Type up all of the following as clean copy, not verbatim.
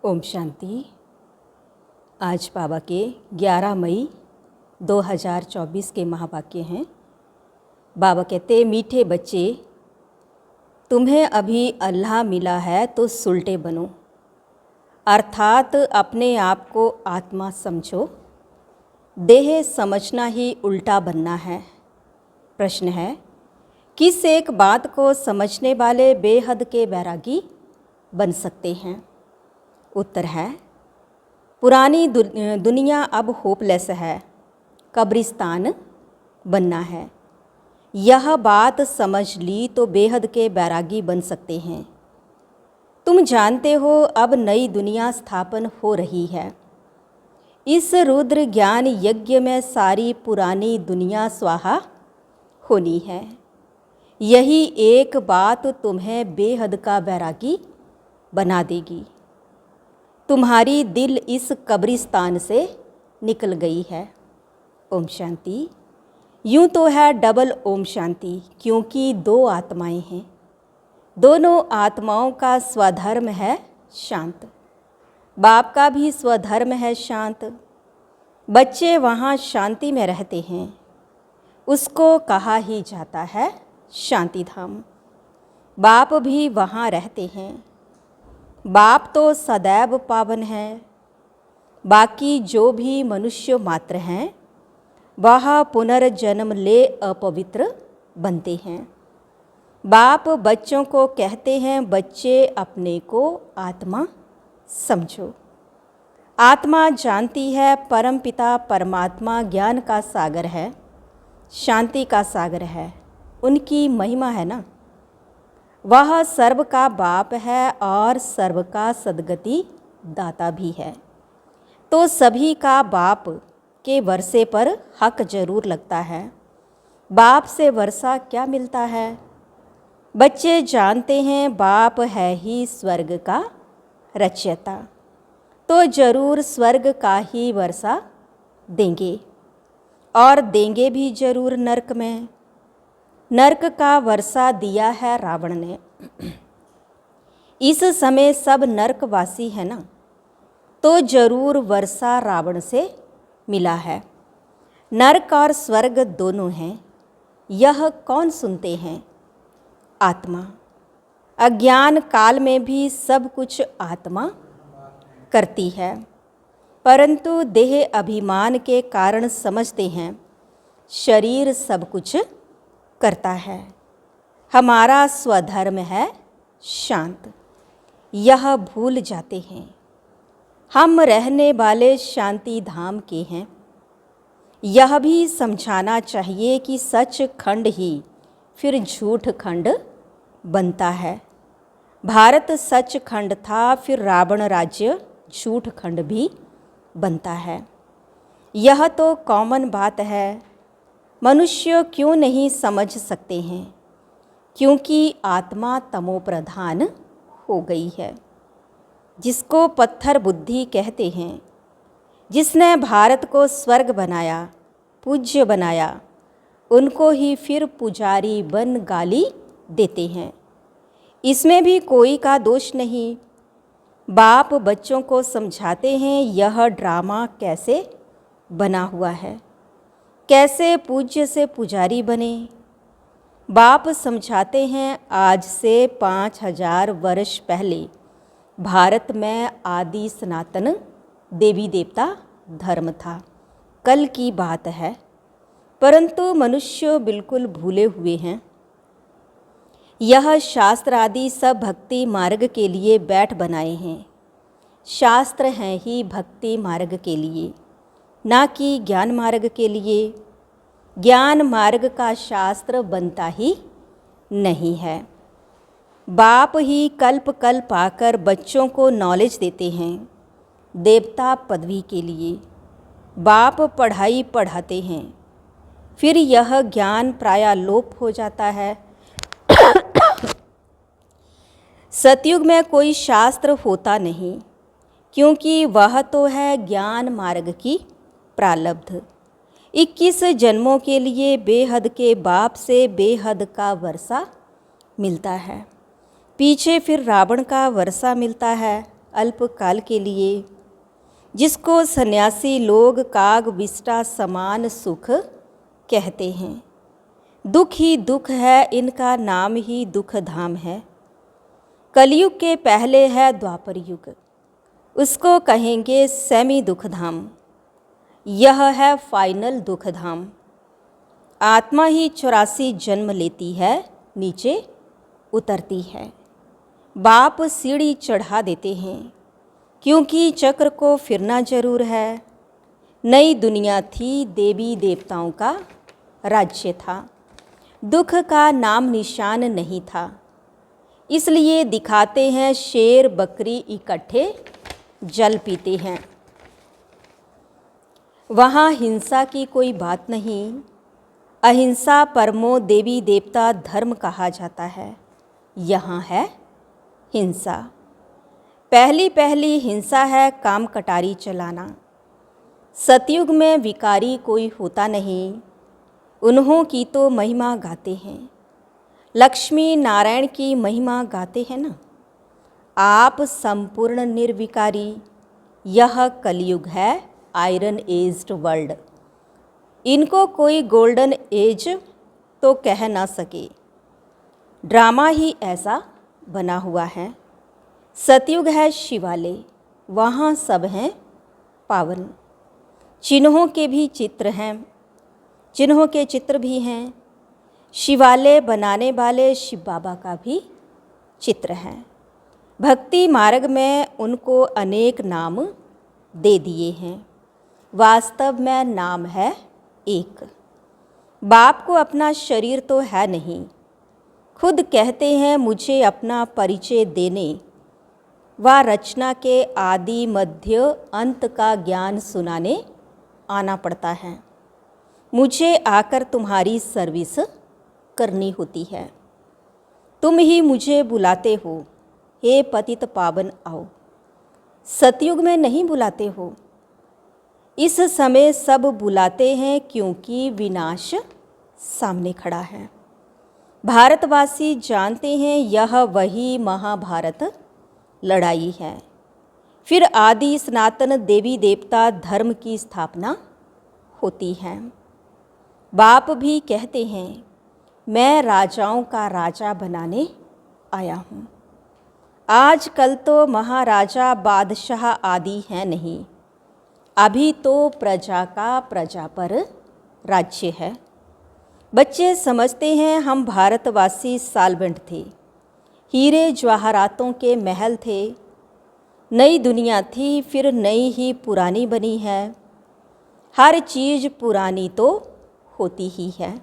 ओम शांति। आज बाबा के 11 मई 2024 के महावाक्य हैं। बाबा कहते, मीठे बच्चे, तुम्हें अभी अल्लाह मिला है तो सुलटे बनो, अर्थात अपने आप को आत्मा समझो। देह समझना ही उल्टा बनना है। प्रश्न है, किस एक बात को समझने वाले बेहद के बैरागी बन सकते हैं? उत्तर है, पुरानी दुनिया अब होपलेस है, कब्रिस्तान बनना है। यह बात समझ ली तो बेहद के बैरागी बन सकते हैं। तुम जानते हो अब नई दुनिया स्थापन हो रही है। इस रुद्र ज्ञान यज्ञ में सारी पुरानी दुनिया स्वाहा होनी है। यही एक बात तुम्हें बेहद का बैरागी बना देगी। तुम्हारी दिल इस कब्रिस्तान से निकल गई है। ओम शांति। यूँ तो है डबल ओम शांति, क्योंकि दो आत्माएं हैं। दोनों आत्माओं का स्वधर्म है शांत। बाप का भी स्वधर्म है शांत। बच्चे वहाँ शांति में रहते हैं। उसको कहा ही जाता है शांति धाम। बाप भी वहाँ रहते हैं। बाप तो सदैव पावन है। बाकी जो भी मनुष्य मात्र हैं वह पुनर्जन्म ले अपवित्र बनते हैं। बाप बच्चों को कहते हैं, बच्चे अपने को आत्मा समझो। आत्मा जानती है परमपिता परमात्मा ज्ञान का सागर है, शांति का सागर है। उनकी महिमा है ना। वह सर्व का बाप है और सर्व का सद्गति दाता भी है। तो सभी का बाप के वर्षे पर हक जरूर लगता है। बाप से वर्षा क्या मिलता है? बच्चे जानते हैं बाप है ही स्वर्ग का रचयिता, तो जरूर स्वर्ग का ही वर्षा देंगे, और देंगे भी जरूर नरक में। नरक का वर्षा दिया है रावण ने। इस समय सब नरकवासी है ना, तो जरूर वर्षा रावण से मिला है। नरक और स्वर्ग दोनों हैं। यह कौन सुनते हैं? आत्मा। अज्ञान काल में भी सब कुछ आत्मा करती है, परंतु देह अभिमान के कारण समझते हैं शरीर सब कुछ करता है। हमारा स्वधर्म है शांत। यह भूल जाते हैं। हम रहने वाले शांति धाम के हैं। यह भी समझाना चाहिए कि सच खंड ही फिर झूठ खंड बनता है। भारत सच खंड था, फिर रावण राज्य झूठ खंड भी बनता है। यह तो कॉमन बात है। मनुष्य क्यों नहीं समझ सकते हैं? क्योंकि आत्मा तमो प्रधान हो गई है। जिसको पत्थर बुद्धि कहते हैं, जिसने भारत को स्वर्ग बनाया, पूज्य बनाया, उनको ही फिर पुजारी बन गाली देते हैं। इसमें भी कोई का दोष नहीं। बाप बच्चों को समझाते हैं यह ड्रामा कैसे बना हुआ है, कैसे पूज्य से पुजारी बने। बाप समझाते हैं आज से 5000 वर्ष पहले भारत में आदि सनातन देवी देवता धर्म था। कल की बात है, परंतु मनुष्य बिल्कुल भूले हुए हैं। यह शास्त्र आदि सब भक्ति मार्ग के लिए बैठ बनाए हैं। शास्त्र हैं ही भक्ति मार्ग के लिए, ना कि ज्ञान मार्ग के लिए। ज्ञान मार्ग का शास्त्र बनता ही नहीं है। बाप ही कल्प कल्प आकर बच्चों को नॉलेज देते हैं देवता पदवी के लिए। बाप पढ़ाई पढ़ाते हैं, फिर यह ज्ञान प्रायः लोप हो जाता है। सतयुग में कोई शास्त्र होता नहीं, क्योंकि वह तो है ज्ञान मार्ग की प्रारब्ध। 21 जन्मों के लिए बेहद के बाप से बेहद का वर्षा मिलता है। पीछे फिर रावण का वर्षा मिलता है, अल्पकाल के लिए, जिसको सन्यासी लोग काग विष्टा समान सुख कहते हैं। दुख ही दुख है, इनका नाम ही दुख धाम है। कलयुग के पहले है द्वापर युग, उसको कहेंगे सेमी दुख धाम। यह है फाइनल दुख धाम। आत्मा ही 84 जन्म लेती है, नीचे उतरती है। बाप सीढ़ी चढ़ा देते हैं, क्योंकि चक्र को फिरना जरूर है। नई दुनिया थी, देवी देवताओं का राज्य था। दुख का नाम निशान नहीं था, इसलिए दिखाते हैं शेर बकरी इकट्ठे जल पीते हैं। वहाँ हिंसा की कोई बात नहीं। अहिंसा परमो देवी देवता धर्म कहा जाता है। यहाँ है हिंसा। पहली हिंसा है काम कटारी चलाना। सतयुग में विकारी कोई होता नहीं, उन्हों की तो महिमा गाते हैं। लक्ष्मी नारायण की महिमा गाते हैं ना। आप संपूर्ण निर्विकारी। यह कलयुग है, आयरन एज्ड वर्ल्ड। इनको कोई गोल्डन एज तो कह ना सके। ड्रामा ही ऐसा बना हुआ है। सतयुग है शिवालय, वहाँ सब हैं पावन। चिन्हों के भी चित्र हैं, चिन्हों के चित्र भी हैं। शिवालय बनाने वाले शिव बाबा का भी चित्र है। भक्ति मार्ग में उनको अनेक नाम दे दिए हैं। वास्तव में नाम है एक। बाप को अपना शरीर तो है नहीं, खुद कहते हैं मुझे अपना परिचय देने व रचना के आदि मध्य अंत का ज्ञान सुनाने आना पड़ता है। मुझे आकर तुम्हारी सर्विस करनी होती है। तुम ही मुझे बुलाते हो, हे पतित पावन आओ। सतयुग में नहीं बुलाते हो। इस समय सब बुलाते हैं, क्योंकि विनाश सामने खड़ा है। भारतवासी जानते हैं यह वही महाभारत लड़ाई है। फिर आदि सनातन देवी देवता धर्म की स्थापना होती है। बाप भी कहते हैं मैं राजाओं का राजा बनाने आया हूँ। आजकल तो महाराजा बादशाह आदि हैं नहीं, अभी तो प्रजा का प्रजा पर राज्य है। बच्चे समझते हैं हम भारतवासी साल्वेंट थे, हीरे जवाहरातों के महल थे। नई दुनिया थी, फिर नई ही पुरानी बनी है। हर चीज़ पुरानी तो होती ही है।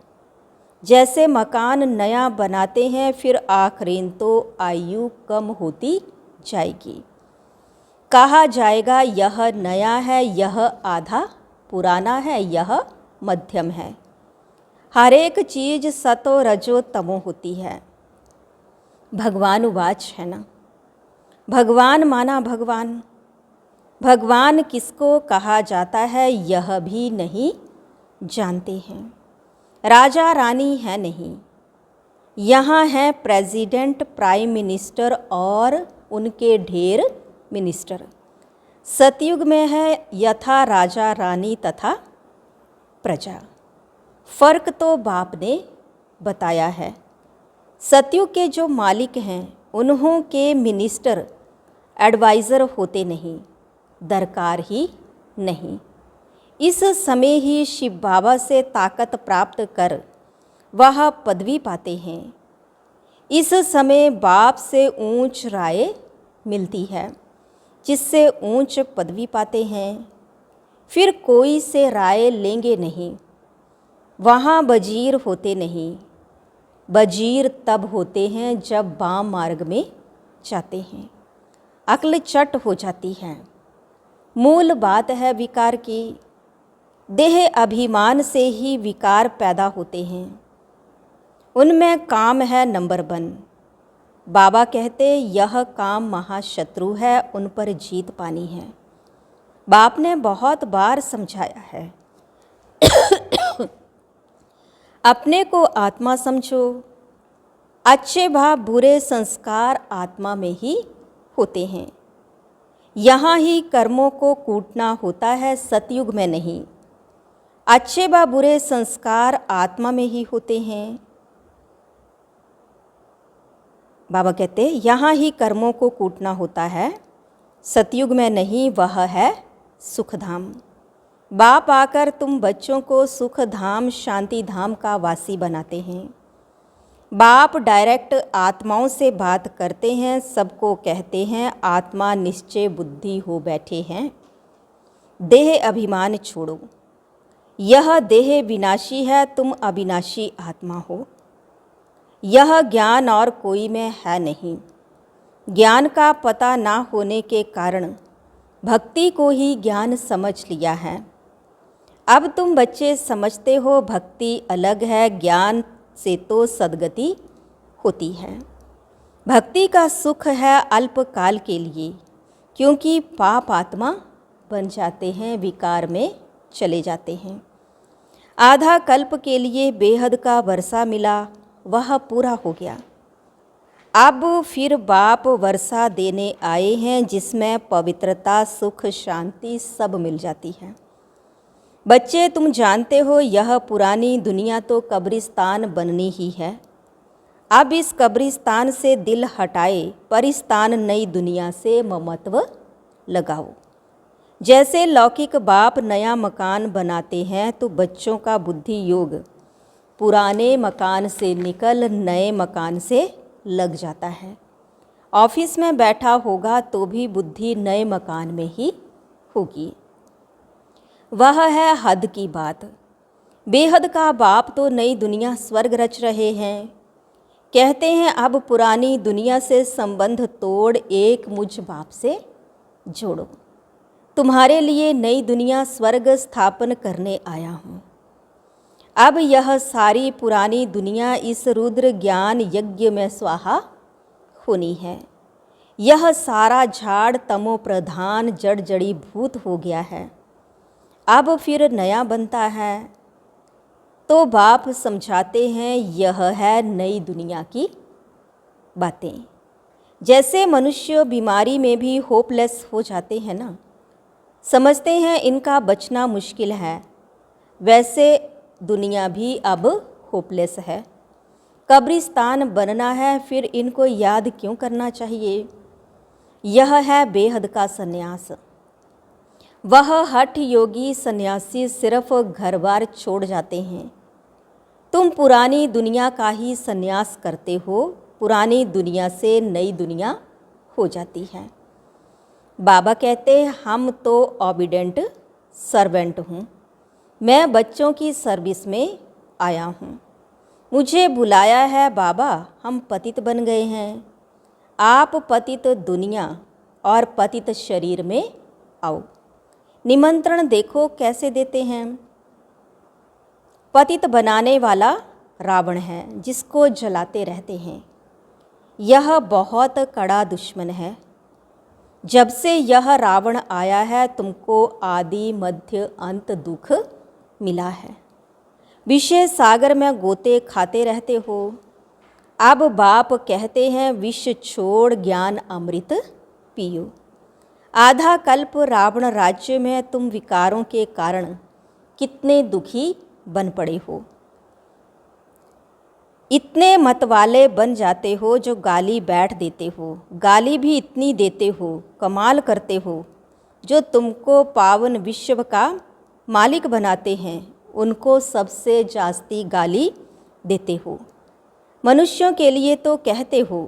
जैसे मकान नया बनाते हैं, फिर आखिरीन तो आयु कम होती जाएगी। कहा जाएगा यह नया है, यह आधा पुराना है, यह मध्यम है। हर एक चीज़ सतो रजो तमो होती है। भगवान उवाच है ना। भगवान माना भगवान। भगवान किसको कहा जाता है यह भी नहीं जानते हैं। राजा रानी है नहीं, यहाँ हैं प्रेसिडेंट, प्राइम मिनिस्टर और उनके ढेर मिनिस्टर। सतयुग में है यथा राजा रानी तथा प्रजा। फर्क तो बाप ने बताया है। सतयुग के जो मालिक हैं उन्हों के मिनिस्टर एडवाइज़र होते नहीं, दरकार ही नहीं। इस समय ही शिव बाबा से ताकत प्राप्त कर वह पदवी पाते हैं। इस समय बाप से ऊंच राय मिलती है, जिससे ऊंच पदवी पाते हैं। फिर कोई से राय लेंगे नहीं। वहाँ वजीर होते नहीं। वजीर तब होते हैं जब वाम मार्ग में जाते हैं। अक्ल चट हो जाती है। मूल बात है विकार की। देह अभिमान से ही विकार पैदा होते हैं। उनमें काम है नंबर 1। बाबा कहते यह काम महाशत्रु है, उन पर जीत पानी है। बाप ने बहुत बार समझाया है अपने को आत्मा समझो। अच्छे भाव बुरे संस्कार आत्मा में ही होते हैं। यहाँ ही कर्मों को कूटना होता है, सतयुग में नहीं। अच्छे व बुरे संस्कार आत्मा में ही होते हैं। बाबा कहते यहाँ ही कर्मों को कूटना होता है, सतयुग में नहीं, वह है सुखधाम। बाप आकर तुम बच्चों को सुख धाम, शांति धाम का वासी बनाते हैं। बाप डायरेक्ट आत्माओं से बात करते हैं, सबको कहते हैं आत्मा निश्चय बुद्धि हो बैठे हैं। देह अभिमान छोड़ो, यह देह विनाशी है, तुम अविनाशी आत्मा हो। यह ज्ञान और कोई में है नहीं। ज्ञान का पता ना होने के कारण भक्ति को ही ज्ञान समझ लिया है। अब तुम बच्चे समझते हो भक्ति अलग है, ज्ञान से तो सद्गति होती है। भक्ति का सुख है अल्पकाल के लिए, क्योंकि पाप आत्मा बन जाते हैं, विकार में चले जाते हैं। आधा कल्प के लिए बेहद का वर्षा मिला, वह पूरा हो गया। अब फिर बाप वर्षा देने आए हैं, जिसमें पवित्रता, सुख, शांति सब मिल जाती है। बच्चे तुम जानते हो यह पुरानी दुनिया तो कब्रिस्तान बननी ही है। अब इस कब्रिस्तान से दिल हटाए, परिस्तान नई दुनिया से ममत्व लगाओ। जैसे लौकिक बाप नया मकान बनाते हैं तो बच्चों का बुद्धि योग पुराने मकान से निकल नए मकान से लग जाता है। ऑफिस में बैठा होगा तो भी बुद्धि नए मकान में ही होगी। वह है हद की बात। बेहद का बाप तो नई दुनिया स्वर्ग रच रहे हैं। कहते हैं अब पुरानी दुनिया से संबंध तोड़ एक मुझ बाप से जोड़ो। तुम्हारे लिए नई दुनिया स्वर्ग स्थापन करने आया हूँ। अब यह सारी पुरानी दुनिया इस रुद्र ज्ञान यज्ञ में स्वाहा होनी है। यह सारा झाड़ तमो प्रधान जड़ जड़ी भूत हो गया है, अब फिर नया बनता है। तो बाप समझाते हैं यह है नई दुनिया की बातें। जैसे मनुष्य बीमारी में भी होपलेस हो जाते हैं ना, समझते हैं इनका बचना मुश्किल है, वैसे दुनिया भी अब होपलेस है। कब्रिस्तान बनना है, फिर इनको याद क्यों करना चाहिए। यह है बेहद का सन्यास। वह हठ योगी सन्यासी सिर्फ घर बार छोड़ जाते हैं। तुम पुरानी दुनिया का ही सन्यास करते हो, पुरानी दुनिया से नई दुनिया हो जाती है। बाबा कहते हैं हम तो ओबीडेंट सर्वेंट हूँ, मैं बच्चों की सर्विस में आया हूँ। मुझे बुलाया है बाबा, हम पतित बन गए हैं। आप पतित दुनिया और पतित शरीर में आओ। निमंत्रण देखो कैसे देते हैं। पतित बनाने वाला रावण है, जिसको जलाते रहते हैं। यह बहुत कड़ा दुश्मन है। जब से यह रावण आया है तुमको आदि मध्य अंत दुख मिला है। विषय सागर में गोते खाते रहते हो। अब बाप कहते हैं विष छोड़ ज्ञान अमृत पियो। आधा कल्प रावण राज्य में तुम विकारों के कारण कितने दुखी बन पड़े हो। इतने मत वाले बन जाते हो जो गाली बैठ देते हो। गाली भी इतनी देते हो, कमाल करते हो। जो तुमको पावन विश्व का मालिक बनाते हैं उनको सबसे जास्ती गाली देते हो। मनुष्यों के लिए तो कहते हो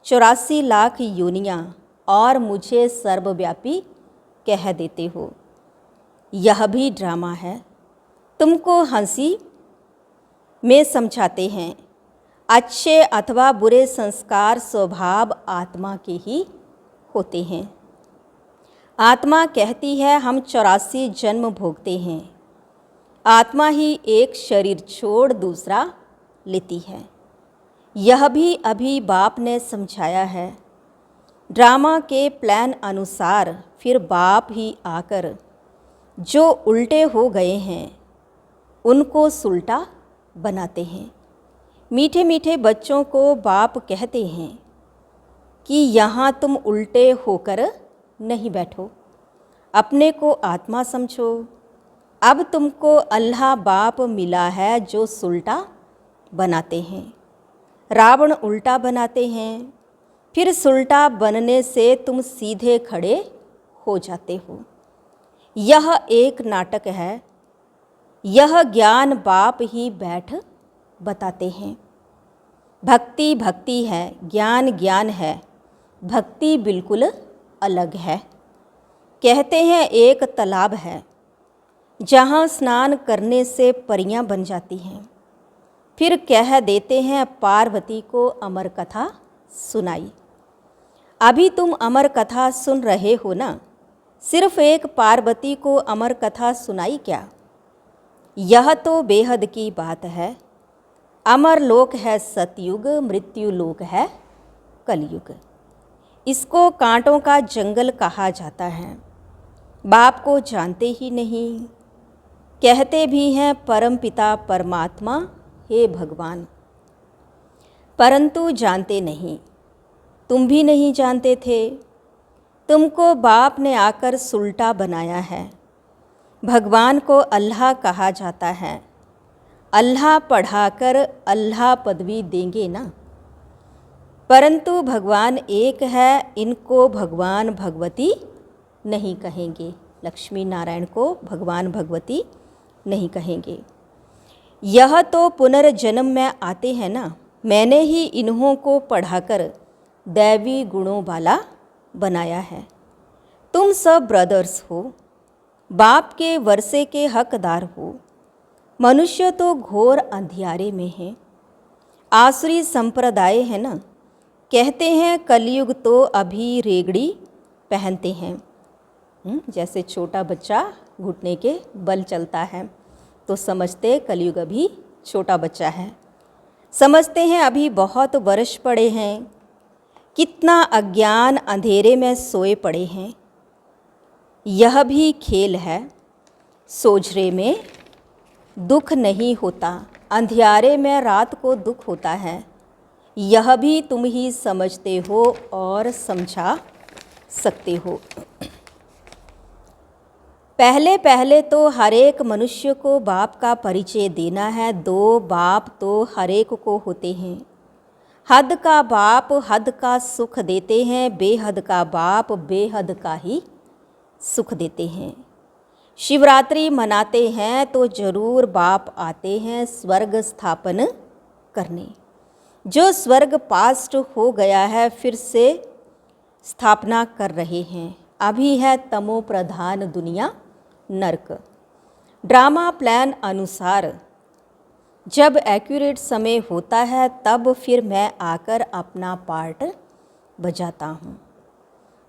84 लाख योनियाँ और मुझे सर्वव्यापी कह देते हो। यह भी ड्रामा है। तुमको हंसी में समझाते हैं। अच्छे अथवा बुरे संस्कार स्वभाव आत्मा के ही होते हैं। आत्मा कहती है हम 84 जन्म भोगते हैं। आत्मा ही एक शरीर छोड़ दूसरा लेती है। यह भी अभी बाप ने समझाया है। ड्रामा के प्लान अनुसार फिर बाप ही आकर जो उल्टे हो गए हैं उनको सुलटा बनाते हैं। मीठे मीठे बच्चों को बाप कहते हैं कि यहाँ तुम उल्टे होकर नहीं बैठो, अपने को आत्मा समझो। अब तुमको अल्लाह बाप मिला है जो सुलटा बनाते हैं, रावण उल्टा बनाते हैं, फिर सुलटा बनने से तुम सीधे खड़े हो जाते हो। यह एक नाटक है, यह ज्ञान बाप ही बैठ बताते हैं। भक्ति भक्ति है, ज्ञान ज्ञान है, भक्ति बिल्कुल अलग है। कहते हैं एक तालाब है जहाँ स्नान करने से परियां बन जाती हैं, फिर कह देते हैं पार्वती को अमर कथा सुनाई। अभी तुम अमर कथा सुन रहे हो ना, सिर्फ एक पार्वती को अमर कथा सुनाई क्या? यह तो बेहद की बात है। अमर लोक है सतयुग, मृत्यु लोक है कलयुग। इसको कांटों का जंगल कहा जाता है। बाप को जानते ही नहीं, कहते भी हैं परम पिता परमात्मा हे भगवान, परंतु जानते नहीं। तुम भी नहीं जानते थे। तुमको बाप ने आकर सुलटा बनाया है। भगवान को अल्लाह कहा जाता है। अल्लाह पढ़ाकर अल्लाह पदवी देंगे ना, परंतु भगवान एक है, इनको भगवान भगवती नहीं कहेंगे। लक्ष्मी नारायण को भगवान भगवती नहीं कहेंगे। यह तो पुनर्जन्म में आते हैं ना, मैंने ही इन्हों को पढ़ाकर दैवी गुणों वाला बनाया है। तुम सब ब्रदर्स हो, बाप के वर्षे के हकदार हो। मनुष्य तो घोर अंधियारे में है, आसुरी संप्रदाय है ना। कहते हैं कलयुग तो अभी रेगड़ी पहनते हैं। जैसे छोटा बच्चा घुटने के बल चलता है तो समझते कलयुग अभी छोटा बच्चा है। समझते हैं अभी बहुत वर्ष पड़े हैं। कितना अज्ञान अंधेरे में सोए पड़े हैं। यह भी खेल है। सोझरे में दुख नहीं होता, अंधियारे में रात को दुख होता है। यह भी तुम ही समझते हो और समझा सकते हो। पहले पहले तो हर एक मनुष्य को बाप का परिचय देना है। दो बाप तो हर एक को होते हैं। हद का बाप हद का सुख देते हैं, बेहद का बाप बेहद का ही सुख देते हैं। शिवरात्रि मनाते हैं तो जरूर बाप आते हैं स्वर्ग स्थापन करने। जो स्वर्ग पास्ट हो गया है फिर से स्थापना कर रहे हैं। अभी है तमो प्रधान दुनिया नरक। ड्रामा प्लान अनुसार जब एक्यूरेट समय होता है तब फिर मैं आकर अपना पार्ट बजाता हूँ।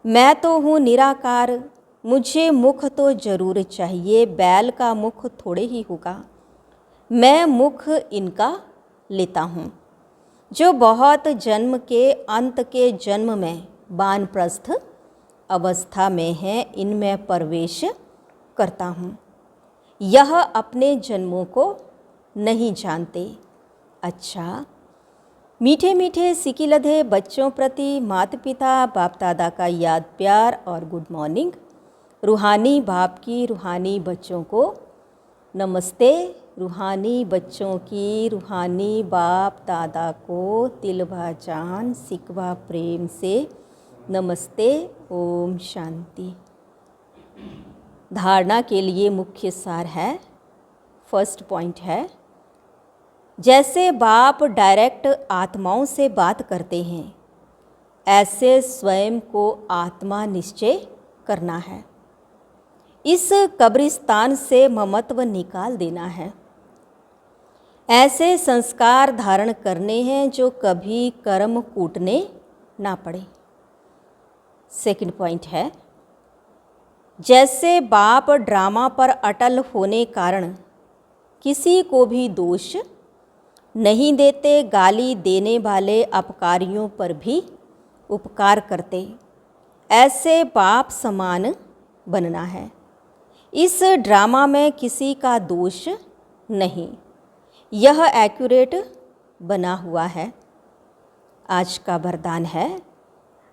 मैं तो हूँ निराकार, मुझे मुख तो जरूर चाहिए, बैल का मुख थोड़े ही होगा। मैं मुख इनका लेता हूँ जो बहुत जन्म के अंत के जन्म में वानप्रस्थ अवस्था में है, इनमें प्रवेश करता हूँ। यह अपने जन्मों को नहीं जानते। अच्छा, मीठे मीठे सिकी लधे बच्चों प्रति माता पिता बाप दादा का याद प्यार और गुड मॉर्निंग। रूहानी बाप की रूहानी बच्चों को नमस्ते। रूहानी बच्चों की रूहानी बाप दादा को तिलवा जान सिकवा प्रेम से नमस्ते। ओम शांति। धारणा के लिए मुख्य सार है, फर्स्ट पॉइंट है, जैसे बाप डायरेक्ट आत्माओं से बात करते हैं ऐसे स्वयं को आत्मा निश्चय करना है। इस कब्रिस्तान से ममत्व निकाल देना है। ऐसे संस्कार धारण करने हैं जो कभी कर्म कूटने ना पड़े। सेकंड पॉइंट है, जैसे बाप ड्रामा पर अटल होने कारण किसी को भी दोष नहीं देते, गाली देने वाले अपकारियों पर भी उपकार करते, ऐसे बाप समान बनना है। इस ड्रामा में किसी का दोष नहीं, यह एक्यूरेट बना हुआ है। आज का वरदान है,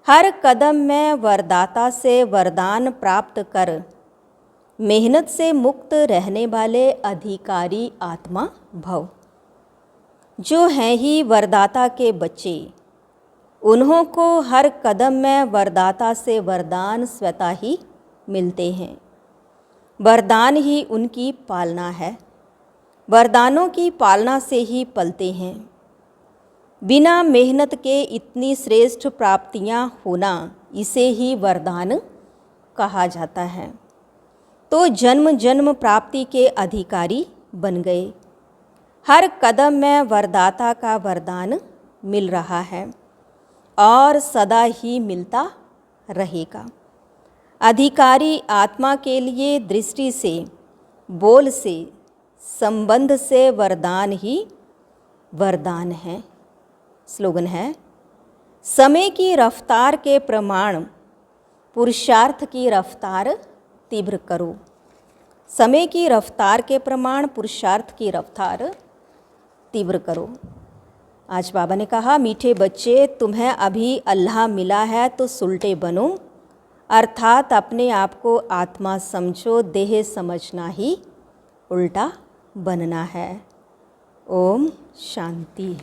हर कदम में वरदाता से वरदान प्राप्त कर मेहनत से मुक्त रहने वाले अधिकारी आत्मा भव। जो हैं ही वरदाता के बच्चे, उन्हों को हर कदम में वरदाता से वरदान स्वतः ही मिलते हैं। वरदान ही उनकी पालना है, वरदानों की पालना से ही पलते हैं। बिना मेहनत के इतनी श्रेष्ठ प्राप्तियां होना, इसे ही वरदान कहा जाता है। तो जन्म जन्म प्राप्ति के अधिकारी बन गए। हर कदम में वरदाता का वरदान मिल रहा है और सदा ही मिलता रहेगा। अधिकारी आत्मा के लिए दृष्टि से, बोल से, संबंध से वरदान ही वरदान है। स्लोगन है, समय की रफ्तार के प्रमाण पुरुषार्थ की रफ्तार तीव्र करो। समय की रफ्तार के प्रमाण पुरुषार्थ की रफ्तार तीव्र करो। आज बाबा ने कहा, मीठे बच्चे, तुम्हें अभी अल्लाह मिला है तो सुलटे बनो, अर्थात अपने आप को आत्मा समझो। देह समझना ही उल्टा बनना है। ओम शांति।